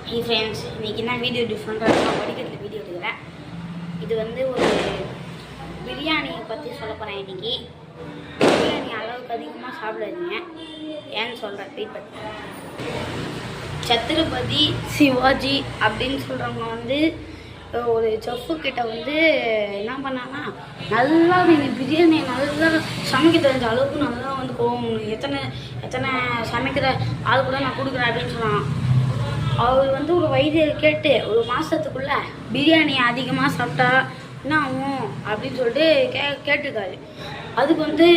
Hey friends, இன்றைக்கி என்ன video டிஃப்ரெண்ட்டாக நான் வடிக்கிறதுல வீடியோ எடுக்கிறேன். இது வந்து ஒரு பிரியாணியை பற்றி சொல்ல போகிறேன். இன்றைக்கி பிரியாணி அளவுக்கு அதிகமாக சாப்பிடாதீங்க. ஏன்னு சொல்கிறேன், வெயிட் பண்ணி. சத்ரபதி சிவாஜி அப்படின்னு சொல்கிறவங்க வந்து ஒரு செஃப்புக்கிட்ட வந்து என்ன பண்ணாங்கன்னா, நல்லா நீங்கள் பிரியாணியை நல்லா சமைக்க தெரிஞ்ச அளவுக்கு நல்லா வந்து போகணும், எத்தனை சமைக்கிற ஆள் கூட நான் கொடுக்குறேன் அப்படின்னு சொன்னான். அவர் வந்து ஒரு வைத்தியர் கேட்டு ஒரு மாதத்துக்குள்ளே பிரியாணி அதிகமாக சாப்பிட்டா என்ன ஆகும் அப்படின்னு சொல்லிட்டு கேட்டிருக்காரு. அதுக்கு வந்து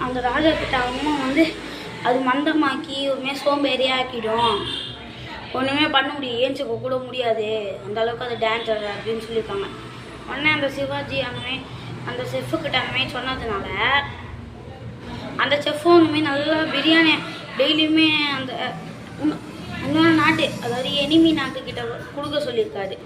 அந்த ராஜா கிட்ட அவங்க வந்து அது மந்தமாக்கி ஒருமே சோம்பேறியாக ஆக்கிடும், ஒன்றுமே பண்ண முடியும், ஏஞ்சிக்க கூட முடியாது, அந்த அளவுக்கு அது டேஞ்சர் அப்படின்னு சொல்லியிருக்காங்க. உடனே அந்த சிவாஜி அந்த செஃப்புக்கிட்ட அந்தமாரி சொன்னதுனால அந்த செஃப்பும் அந்தமாரி நல்லா பிரியாணி டெய்லியுமே அந்த இன்னொரு நாட்டு, அதாவது எனிமி நாட்டுக்கிட்ட கொடுக்க சொல்லியிருக்காரு.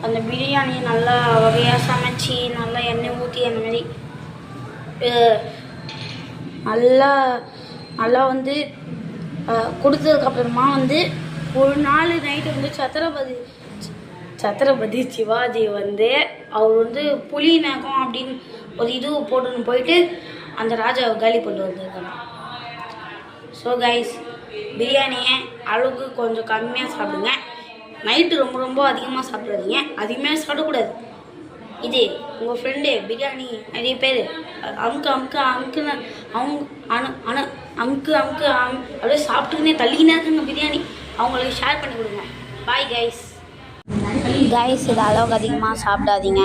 அந்த பிரியாணி நல்லா வகையாக சமைச்சி நல்லா எண்ணெய் ஊற்றி அந்த மாதிரி நல்லா வந்து கொடுத்ததுக்கப்புறமா வந்து ஒரு நாள் நைட்டு வந்து சத்ரபதி சிவாஜி வந்து அவர் வந்து புலி நகம் அப்படின்னு ஒரு இது போட்டுன்னு போயிட்டு அந்த ராஜாவை காலி பண்ணிட்டு வந்திருக்காங்க. ஸோ கைஸ், பிரியாணியை அளவுக்கு கொஞ்சம் கம்மியாக சாப்பிடுங்க. நைட்டு ரொம்ப அதிகமாக சாப்பிடாதீங்க, அதிகமாக சாப்பிடக்கூடாது. இது உங்கள் ஃப்ரெண்டு பிரியாணி நிறைய பேர் அமுக்குன்னு அப்படியே சாப்பிட்டுக்கினே தள்ளிக்கினே இருக்காங்க பிரியாணி, அவங்களுக்கு ஷேர் பண்ணி கொடுங்க. Bye guys. இது அளவுக்கு அதிகமாக சாப்பிடாதீங்க.